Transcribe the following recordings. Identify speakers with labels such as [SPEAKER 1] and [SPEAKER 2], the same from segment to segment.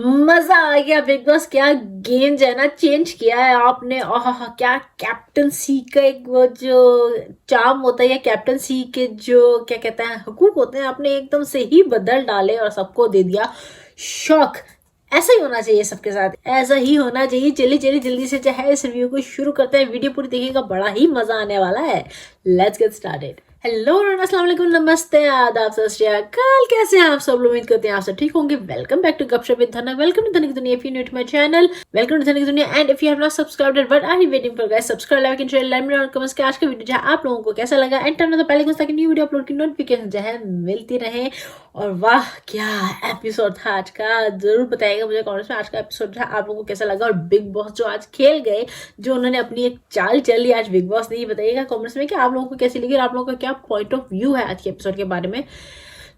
[SPEAKER 1] मजा आ गया। Big boss क्या गेम जो है ना चेंज किया है आपने। ओह क्या कैप्टनसी का एक वो जो चार्म होता है या कैप्टनसी के जो क्या कहते हैं हुकूक होते हैं आपने एकदम से ही बदल डाले और सबको दे दिया शौक। ऐसा ही होना चाहिए सबके साथ, ऐसा ही होना चाहिए। चलिए चलिए जल्दी से जो है इस रिव्यू को शुरू करते हैं। वीडियो पूरी देखिएगा, बड़ा ही मजा आने वाला है। Let's get started. हेलो अस्सलाम वालेकुम, नमस्ते, आदाब, सत श्री अकाल। कैसे हैं आप सब लोग? उम्मीद करते हैं आप सब ठीक होंगे। Welcome back to Gupshup with Dhanak. Welcome to Dhanak की दुनिया। If you new to my channel, welcome to Dhanak की दुनिया। And if you have not subscribed, what are you waiting for guys? Subscribe, like and share, let me know in comments कि आज का video जो है आप लोगों को कैसा लगा। And turn on the bell icon ताकि न्यू वीडियो अपलोड की नोटिफिकेशन जो है मिलती रहे। और वाह क्या एपिसोड था आज का, जरूर बताइएगा मुझे कमेंट्स में आज का एपिसोड जो है आप लोगों को कैसा लगा। और बिग बॉस जो आज खेल गए, जो उन्होंने अपनी एक चाल चली आज बिग बॉस ने, ये बताइएगा कमेंट्स में कि आप लोगों को कैसी लगी और आप लोगों का क्या पॉइंट ऑफ व्यू है आज के एपिसोड के बारे में।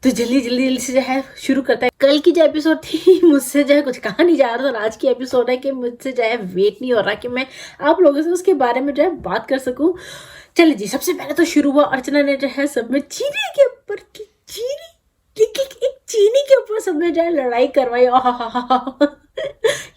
[SPEAKER 1] तो जल्दी जल्दी जल्दी से जो है शुरू करता है। कल की जो एपिसोड थी मुझसे जो है कुछ कहा नहीं जा रहा था, और आज की एपिसोड है कि मुझसे जो है वेट नहीं हो रहा कि मैं आप लोगों से उसके बारे में जो है बात कर सकूं। चलिए जी, सबसे पहले तो शुरू हुआ अर्चना ने जो है सब में चीनी के ऊपर की चीनी एक चीनी के ऊपर सबने जो है लड़ाई करवाई।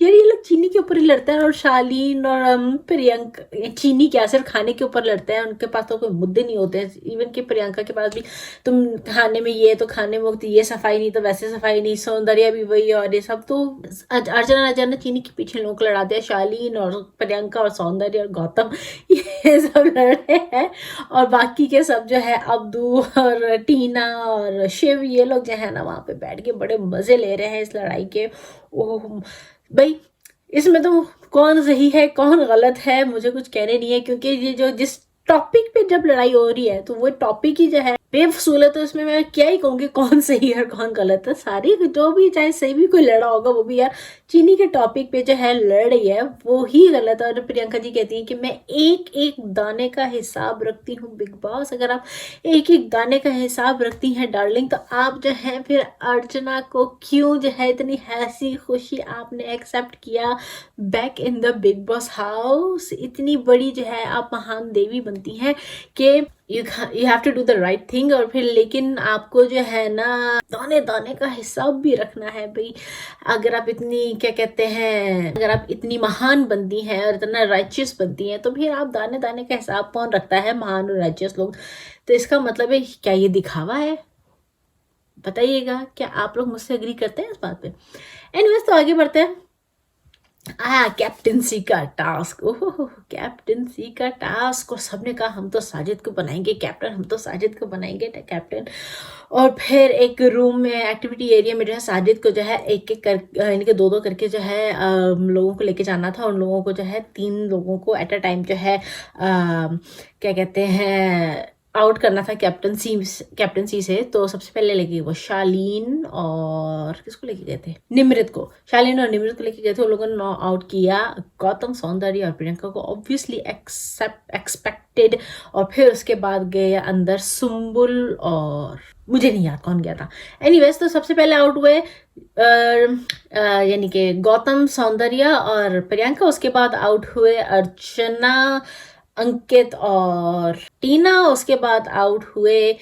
[SPEAKER 1] यार ये लोग चीनी के ऊपर ही लड़ते हैं। और शालीन और प्रियंका चीनी क्या सिर्फ खाने के ऊपर लड़ते हैं, उनके पास तो कोई मुद्दे नहीं होते हैं। इवन कि प्रियंका के पास भी तुम खाने में ये तो खाने में ये सफाई नहीं तो वैसे सफाई नहीं, सौंदर्य भी वही और ये सब। तो अर्चना ने चीनी के पीछे लोग लड़ा दिया। शालीन और प्रियंका और सौंदर्य और गौतम ये सब लड़ रहे हैं। और बाकी के सब जो है अब्दू और टीना और शिव, ये लोग जो है ना वहां पे बैठ के बड़े मजे ले रहे हैं इस लड़ाई के। ओह भाई, इसमें तो कौन सही है कौन गलत है मुझे कुछ कहने नहीं है, क्योंकि ये जो जिस टॉपिक पे जब लड़ाई हो रही है तो वो टॉपिक ही जो है बेफसूल है। तो इसमें मैं क्या ही कहूंगी कौन सही है कौन गलत है। सारी जो भी चाहे सही भी कोई लड़ा होगा वो भी यार चीनी के टॉपिक पे जो है लड़ रही है वो ही गलत है। और प्रियंका जी कहती हैं कि मैं एक एक दाने का हिसाब रखती हूँ। बिग बॉस, अगर आप एक एक दाने का हिसाब रखती हैं डार्लिंग, तो आप जो है फिर अर्चना को क्यों जो है इतनी हंसी खुशी आपने एक्सेप्ट किया back in the big boss house. इतनी बड़ी जो है आप महान देवी बनती हैं कि you have to do the right thing. और फिर लेकिन आपको जो है ना दाने दाने का हिसाब भी रखना है भाई। अगर आप इतनी क्या कहते हैं, अगर आप इतनी महान बनती हैं और इतना राइचियस बनती हैं, तो फिर आप दाने दाने का हिसाब कौन रखता है? महान और राइचियस लोग। तो इसका मतलब है क्या ये दिखावा है? बताइएगा, क्या आप लोग मुझसे एग्री करते हैं इस बात पे? एनीवेज, तो आगे बढ़ते हैं। कैप्टनसी का टास्क। ओहो कैप्टनसी का टास्क। और सबने कहा हम तो साजिद को बनाएंगे कैप्टन, हम तो साजिद को बनाएंगे कैप्टन। और फिर एक रूम में एक्टिविटी एरिया में जो है साजिद को जो है एक एक कर इनके दो दो करके जो है लोगों को लेके जाना था। उन लोगों को जो है 3 लोगों को एट अ टाइम जो है क्या कहते हैं आउट करना था कैप्टनसी से। तो सबसे पहले लेके वो शालीन और किसको लेके गए थे? निमृत को। शालीन और निमृत को लेके गए थे। उन लोगों ने आउट किया गौतम, सौंदर्य और प्रियंका को, ऑब्वियसली एक्सपेक्टेड। और फिर उसके बाद गए अंदर सुम्बुल और मुझे नहीं याद कौन गया था। एनीवेज, तो सबसे पहले आउट हुए यानी कि गौतम, सौंदर्य और प्रियंका। उसके बाद आउट हुए अर्चना, अंकित और टीना। उसके बाद आउट हुए,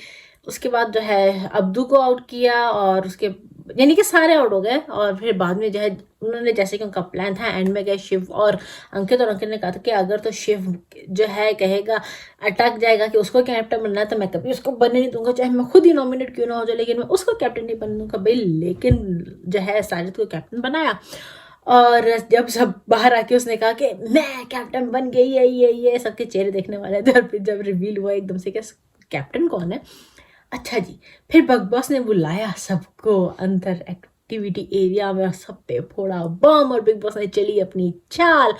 [SPEAKER 1] उसके बाद जो है अब्दू को आउट किया और उसके यानी कि सारे आउट हो गए। और फिर बाद में जो है उन्होंने जैसे कि उनका प्लान था एंड में गए शिव और अंकित। और अंकित ने कहा था कि अगर तो शिव जो है कहेगा अटक जाएगा कि उसको कैप्टन बनना है तो मैं कभी उसको बनने नहीं दूंगा, चाहे मैं खुद ही नॉमिनेट क्यों ना हो जाए, लेकिन मैं उसको कैप्टन नहीं बनने दूंगा भाई। लेकिन जो है साजिद को कैप्टन बनाया। और जब सब बाहर आके उसने कहा कि मैं कैप्टन बन गई है, ये सबके चेहरे देखने वाले थे। और फिर जब रिवील हुआ एकदम से कि कैप्टन कौन है, अच्छा जी, फिर बिग बॉस ने बुलाया सबको अंदर एक्टिविटी एरिया में, सब पे फोड़ा बम और बिग बॉस ने चली अपनी चाल।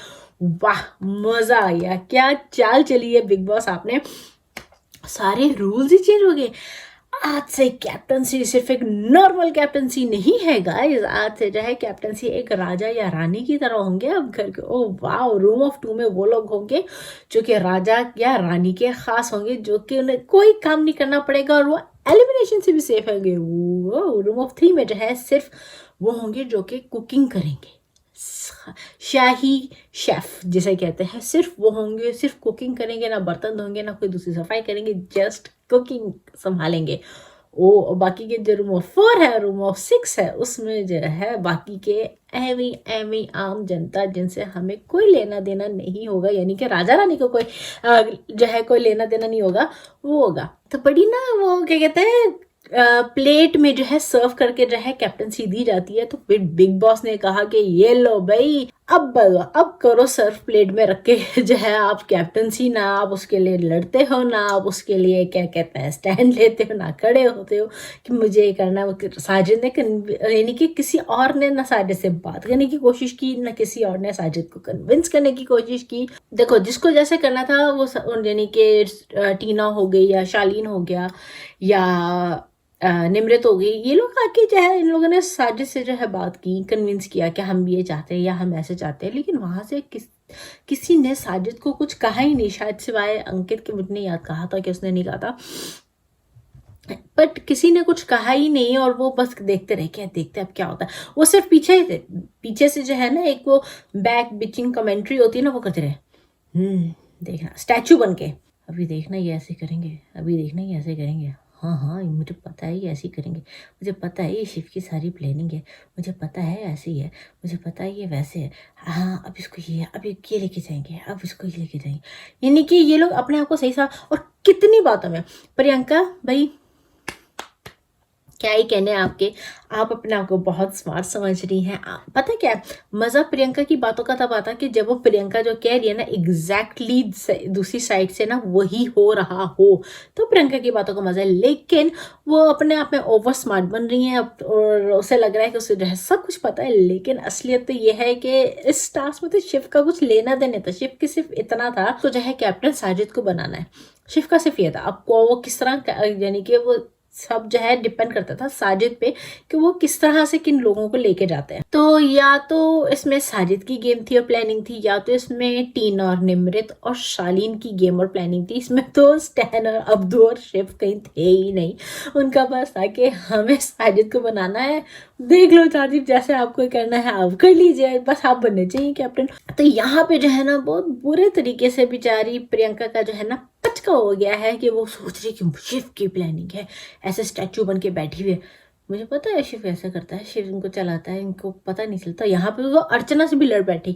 [SPEAKER 1] वाह मजा आ गया, क्या चाल चली है बिग बॉस आपने। सारे रूल्स ही चेंज हो गए। आज से कैप्टनसी सिर्फ एक नॉर्मल कैप्टनसी नहीं है गाइस। आज से जो है कैप्टनसी एक राजा या रानी की तरह होंगे अब घर के। ओ वाह, रूम ऑफ 2 में वो लोग होंगे जो कि राजा या रानी के खास होंगे, जो कि उन्हें कोई काम नहीं करना पड़ेगा और वो एलिमिनेशन से भी सेफ होंगे। वो रूम ऑफ 3 में जो है सिर्फ वो होंगे जो कि कुकिंग करेंगे, शाही शेफ जिसे कहते हैं, सिर्फ वो होंगे, सिर्फ कुकिंग करेंगे, ना बर्तन धोंगे ना कोई दूसरी सफाई करेंगे, जस्ट कुकिंग संभालेंगे। ओ बाकी के जो रूम ऑफ 4 है, रूम ऑफ 6 है, उसमें जो है बाकी के एवी एवी आम जनता जिनसे हमें कोई लेना देना नहीं होगा, यानी कि राजा रानी को कोई जो है कोई लेना देना नहीं होगा, वो होगा। तो बड़ी ना वो क्या कहते हैं प्लेट में जो है सर्व करके जो है कैप्टनसी दी जाती है। तो फिर बिग बॉस ने कहा कि ये लो भाई, अब करो सर्व प्लेट में रख के जो है आप कैप्टनसी, ना आप उसके लिए लड़ते हो, ना आप उसके लिए क्या कहते हैं स्टैंड लेते हो, ना खड़े होते हो कि मुझे ये करना है। साजिद ने यानी कि किसी और ने ना साजिद से बात करने की कोशिश की, ना किसी और ने साजिद को कन्विंस करने की कोशिश की। देखो जिसको जैसे करना था वो, यानी कि टीना हो गई या शालीन हो गया या निमृत हो गई, ये लोग आके जो है इन लोगों ने साजिद से जो है बात की, कन्विंस किया कि हम ये चाहते हैं या हम ऐसे चाहते हैं। लेकिन वहां से किसी ने साजिद को कुछ कहा ही नहीं, शायद सिवाय अंकित के। मुझे नहीं याद कहा था कि उसने नहीं कहा था, बट किसी ने कुछ कहा ही नहीं और वो बस देखते रहे, क्या देखते अब क्या होता है। वो सिर्फ पीछे से जो है ना एक वो बैक बिचिंग कमेंट्री होती है ना, वो करते रहे। देखना स्टैचू बन के, अभी देखना ये ऐसे करेंगे, अभी देखना ये ऐसे करेंगे, हाँ हाँ मुझे पता है ये ऐसे ही करेंगे, मुझे पता है ये शिव की सारी प्लानिंग है, मुझे पता है ऐसे ही है, मुझे पता है ये वैसे है, हाँ अब इसको ये, अब ये लेके जाएंगे, अब इसको ये लेके जाएंगे। यानी कि ये लोग अपने आप को सही सा, और कितनी बातों में प्रियंका भाई क्या ही कहने आपके, आप अपने आप को बहुत स्मार्ट समझ रही हैं। पता क्या मजा प्रियंका की बातों का तब आता कि जब वो प्रियंका जो कह रही है ना एग्जैक्टली दूसरी साइड से ना वही हो रहा हो, तो प्रियंका की बातों का मजा है। लेकिन वो अपने आप में ओवर स्मार्ट बन रही हैं और उसे लग रहा है कि उसे जो है सब कुछ पता है। लेकिन असलियत तो ये है कि इस टास्क में तो शिव का कुछ लेना देना था। शिव की सिर्फ इतना था तो जो है कैप्टन साजिद को बनाना है, शिव का सिर्फ ये था। अब वो किस तरह, यानी कि वो सब जो है डिपेंड करता था साजिद पे कि वो किस तरह से किन लोगों को लेके जाते हैं। तो या तो इसमें साजिद की गेम थी और प्लानिंग थी, या तो इसमें टीना और निमृत और शालीन की गेम और प्लानिंग थी। इसमें तो स्टैन और अब्दू और शिव कहीं थे ही नहीं। उनका बस था कि हमें साजिद को बनाना है, देख लो साजिद जैसे आपको करना है आप कर लीजिए, बस आप बनने चाहिए कैप्टन। तो यहाँ पे जो है ना बहुत बुरे तरीके से बेचारी प्रियंका का जो है ना पचका हो गया है कि वो सोच रही कि शिव की प्लानिंग है, ऐसे स्टैचू बन के बैठी हुई है। मुझे पता है शिव ऐसा करता है, शिव इनको चलाता है, इनको पता नहीं चलता। यहाँ पे वो अर्चना से भी लड़ बैठी।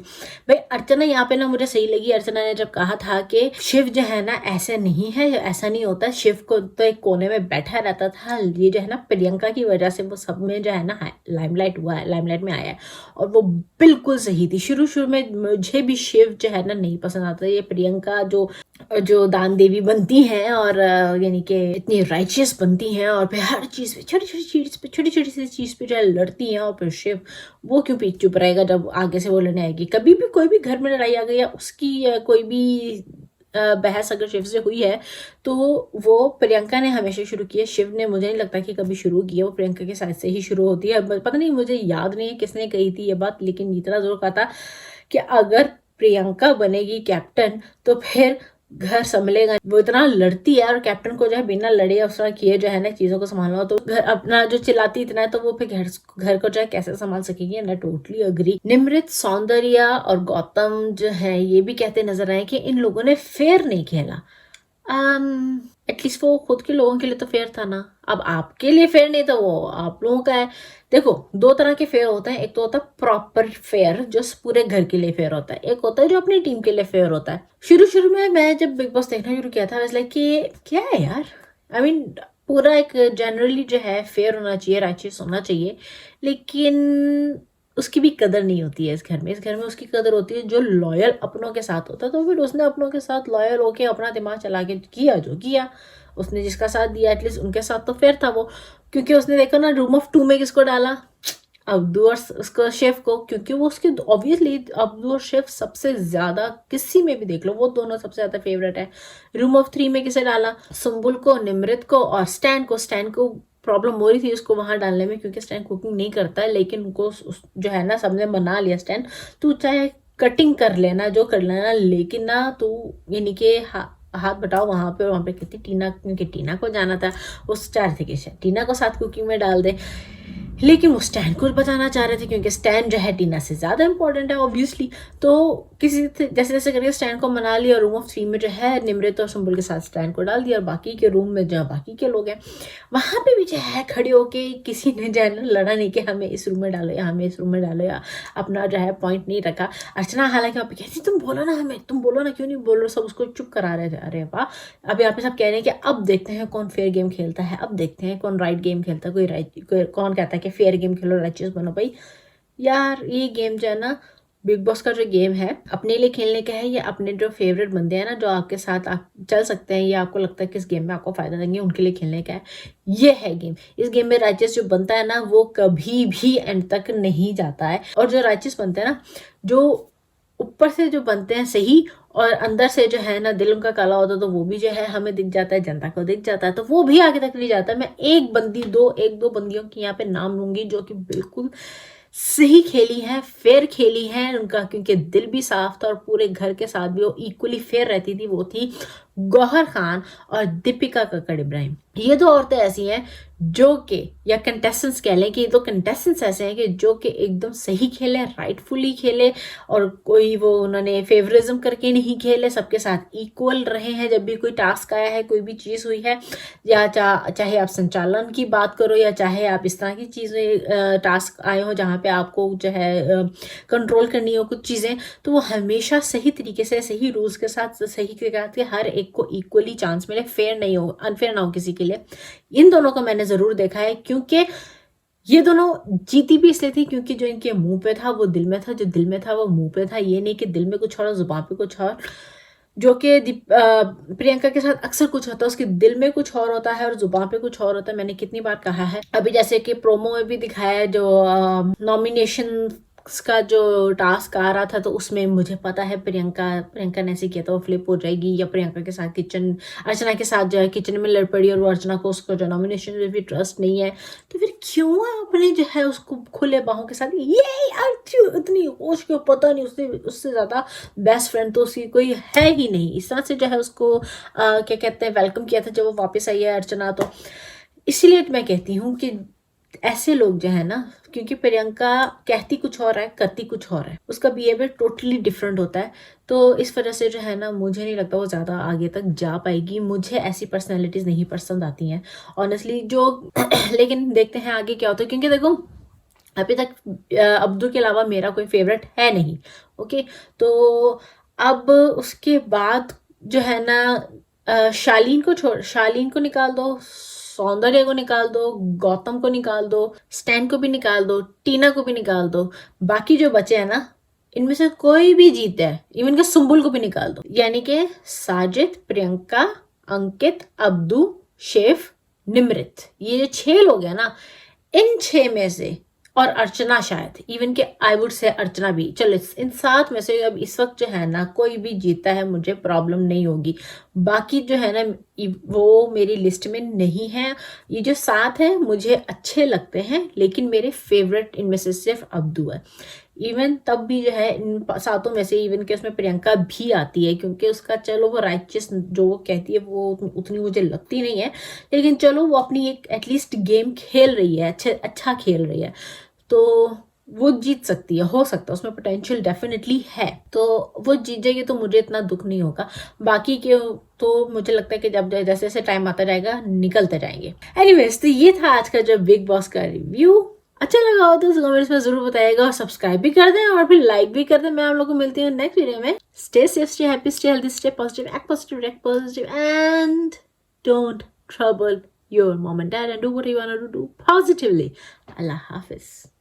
[SPEAKER 1] भाई अर्चना यहाँ पे ना मुझे सही लगी। अर्चना ने जब कहा था कि शिव जो है ना ऐसे नहीं है, ऐसा नहीं होता, शिव को तो एक कोने में बैठा रहता था, ये जो है ना प्रियंका की वजह से वो सब में जो है ना लाइमलाइट हुआ है, लाइमलाइट में आया है। और वो बिल्कुल सही थी। शुरू में मुझे भी शिव जो है ना नहीं पसंद आता। ये प्रियंका जो दान देवी बनती हैं और यानी कि इतनी राइचियस बनती हैं और फिर हर चीज़ पे छोटी छोटी सी चीज़ पे जो है लड़ती हैं, और फिर शिव वो क्यों पीछे चुप रहेगा जब आगे से वो लड़ने आएगी। कभी भी कोई भी घर में लड़ाई आ गई या उसकी कोई भी बहस अगर शिव से हुई है तो वो प्रियंका ने हमेशा शुरू की है। शिव ने मुझे नहीं लगता कि कभी शुरू किया, वो प्रियंका के साइड से ही शुरू होती है। पता नहीं मुझे याद नहीं है किसने कही थी ये बात, लेकिन इतना जरूर कहा था कि अगर प्रियंका बनेगी कैप्टन तो फिर घर संभलेगा। वो इतना लड़ती है और कैप्टन को जो है बिना लड़े उस तरह किए जो है ना चीजों को संभालना, तो घर अपना जो चिल्लाती इतना है तो वो फिर घर को जो है कैसे संभाल सकेगी। ना टोटली अग्री। निमृत, सौंदर्या और गौतम जो है ये भी कहते नजर आए कि इन लोगों ने फेयर नहीं खेला। एटलीस्ट वो खुद के लोगों के लिए तो फेयर था ना। अब आपके लिए फेयर नहीं था, वो आप लोगों का है। देखो दो तरह के फेयर होते हैं, एक तो होता है प्रॉपर फेयर जो पूरे घर के लिए फेयर होता है, एक होता है जो अपनी टीम के लिए फेयर होता है। शुरू में मैं जब बिग बॉस देखना शुरू किया था लाइक कि क्या है यार, आई मीन पूरा एक जनरली जो है फेयर होना चाहिए, राइचियस होना चाहिए, लेकिन उसकी भी कदर नहीं होती है इस घर में। इस घर में उसकी कदर होती है जो लॉयल अपनों के साथ होता है। तो फिर उसने अपनों के साथ लॉयल होके अपना दिमाग चला के किया जो किया। उसने जिसका साथ दिया एटलीस्ट उनके साथ तो फेयर था वो, क्योंकि उसने देखा ना रूम ऑफ 2 में किसको डाला, अब्दू और उसको शेफ को, क्योंकि वो उसके ऑब्वियसली अब्दू और शेफ सबसे ज्यादा किसी में भी देख लो वो दोनों सबसे ज्यादा फेवरेट है। रूम ऑफ 3 में किसे डाला, सुम्बुल को, निमृत को और स्टैन को। स्टैन को प्रॉब्लम हो रही थी उसको वहां डालने में क्योंकि स्टैन कुकिंग नहीं करता है, लेकिन उनको जो है ना सबने मना लिया स्टैन तू चाहे कटिंग कर लेना जो कर लेना, लेकिन ना तू यानी कि हाथ बटाओ वहां पे कितनी टीना, क्योंकि टीना को जाना था। उस चार थे कि टीना को साथ कुकिंग में डाल दे। लेकिन वो स्टैन को बताना चाह रहे थे क्योंकि स्टैन जो है टीना से ज़्यादा इंपॉर्टेंट है ऑब्वियसली। तो किसी जैसे जैसे करके स्टैन को मना लिया और रूम ऑफ 3 में जो है निमृत और सुंबुल के साथ स्टैन को डाल दिया और बाकी के रूम में जहाँ बाकी के लोग हैं वहाँ पे भी जो है खड़े होके किसी ने जो है ना लड़ा नहीं कि हमें इस रूम में डालो या हमें इस रूम में डालो या अपना जो है पॉइंट नहीं रखा। अर्चना हालांकि वहाँ पे कहती तुम बोलो ना हमें, तुम बोलो ना, क्यों नहीं बोल रहे, सब उसको चुप करा रहे थे। अरे वाह, अब यहाँ पे सब कह रहे हैं कि अब देखते हैं कौन फेयर गेम खेलता है, अब देखते हैं कौन राइट गेम खेलता है, कौन कहता है कि फेयर गेम खेलो, राइचियस बनो। भाई यार ये गेम जो है ना, बिग बॉस का जो गेम है अपने लिए खेलने का है या अपने जो फेवरेट बंदे हैं ना जो आपके साथ आप चल सकते हैं या आपको लगता है कि इस गेम में आपको फायदा देंगे उनके लिए खेलने का है, ये है गेम। इस गेम में राइचियस जो बनता है ना वो कभी भी एंड तक नहीं जाता है, और जो राइचियस बनते हैं ना, जो ऊपर से जो बनते हैं सही और अंदर से जो है ना दिल उनका काला होता है, तो वो भी जो है हमें दिख जाता है, जनता को दिख जाता है, तो वो भी आगे तक नहीं जाता। मैं एक दो बंदियों की यहाँ पे नाम लूंगी जो कि बिल्कुल सही खेली है, फेयर खेली है उनका, क्योंकि दिल भी साफ था और पूरे घर के साथ भी वो इक्वली फेयर रहती थी। वो थी गौहर खान और दीपिका कक्कड़ इब्राहिम। ये दो औरतें ऐसी हैं जो कि, या कंटेस्टेंट्स कह लें कि ये दो कंटेस्टेंट्स ऐसे हैं कि जो कि एकदम सही खेले, राइटफुली खेले, और कोई वो उन्होंने फेवरिज्म करके नहीं खेले, सबके साथ इक्वल रहे हैं। जब भी कोई टास्क आया है, कोई भी चीज़ हुई है, या चाहे आप संचालन की बात करो या चाहे आप इस तरह की चीज़ें टास्क आए हो जहाँ पे आपको जो है कंट्रोल करनी हो कुछ चीज़ें, तो वो हमेशा सही तरीके से, सही रूल्स के साथ, सही के साथ हर एक को इक्वली चांस मिले, फेयर नहीं हो, अनफेयर ना हो किसी के लिए। इन दोनों को मैंने ज़रूर देखा है, क्योंकि ये दोनों जीती भी इसलिए थी क्योंकि जो इनके मुंह पे था वो दिल में था, जो दिल में था वो मुंह पे था। ये नहीं कि दिल में कुछ और जुबान पे कुछ और, जो कि प्रियंका के साथ अक्सर कुछ होता है, उसके दिल में कुछ और होता है और जुबान पे कुछ और होता है। मैंने कितनी बार कहा है, अभी जैसे कि प्रोमो में भी दिखाया है, जो नॉमिनेशन का जो टास्क आ रहा था, तो उसमें मुझे पता है प्रियंका ने ऐसे किया था वो फ्लिप हो जाएगी, या प्रियंका के साथ अर्चना के साथ जो है किचन में लड़ पड़ी और वो अर्चना को उसको जो नॉमिनेशन में भी ट्रस्ट नहीं है, तो फिर क्यों आपने जो है उसको खुले बाहों के साथ ये अर्चू इतनी होश क्यों, पता नहीं, उससे ज़्यादा बेस्ट फ्रेंड तो उसकी कोई है ही नहीं। इस तरह से जो है उसको क्या कहते हैं वेलकम किया था जब वो वापस आई है अर्चना। तो इसीलिए मैं कहती हूँ कि ऐसे लोग जो है ना, क्योंकि प्रियंका कहती कुछ और है, करती कुछ और है, उसका बिहेवियर टोटली डिफरेंट होता है, तो इस वजह से जो है ना मुझे नहीं लगता वो ज़्यादा आगे तक जा पाएगी। मुझे ऐसी पर्सनैलिटीज़ नहीं पसंद आती हैं ऑनेस्टली, जो लेकिन देखते हैं आगे क्या होता है, क्योंकि देखो अभी तक अब्दू के अलावा मेरा कोई फेवरेट है नहीं। ओके, तो अब उसके बाद जो है ना शालीन को निकाल दो, सौंदर्य को निकाल दो, गौतम को निकाल दो, स्टैन को भी निकाल दो, टीना को भी निकाल दो, बाकी जो बचे हैं ना इनमें से कोई भी जीता है, इवन के सुंबुल को भी निकाल दो, यानी कि साजिद, प्रियंका, अंकित, अब्दू, शेफ, निमृत, ये जो 6 लोग हैं ना, इन 6 में से, और अर्चना शायद, इवन के आई वुड से अर्चना भी, चलो इन 7 में से अब इस वक्त जो है ना कोई भी जीता है मुझे प्रॉब्लम नहीं होगी। बाकी जो है ना वो मेरी लिस्ट में नहीं है। ये जो 7 है मुझे अच्छे लगते हैं, लेकिन मेरे फेवरेट इनमें से सिर्फ अब्दू है। इवन तब भी जो है इन 7 में से इवन के उसमें प्रियंका भी आती है, क्योंकि उसका चलो वो राइचियस जो वो कहती है वो उतनी मुझे लगती नहीं है, लेकिन चलो वो अपनी एक एटलीस्ट गेम खेल रही है, अच्छा खेल रही है, तो वो जीत सकती है, हो सकता है उसमें पोटेंशियल डेफिनेटली है, तो वो जीत जाएगी तो मुझे इतना दुख नहीं होगा। बाकी के तो मुझे लगता है कि जब जैसे जैसे टाइम आता जाएगा निकलते जाएंगे। एनीवेज, तो ये था आज का जो बिग बॉस का रिव्यू। अच्छा लगा हो तो कमेंट्स में जरूर बताइएगा, और सब्सक्राइब भी कर दें और फिर लाइक भी कर दें। मैं आप लोगों को मिलती हूँ नेक्स्ट वीडियो में। Stay safe, stay happy, stay healthy, stay positive, act positive, react positive, and don't trouble your mom and dad and do what you want to do positively. Allah Hafiz.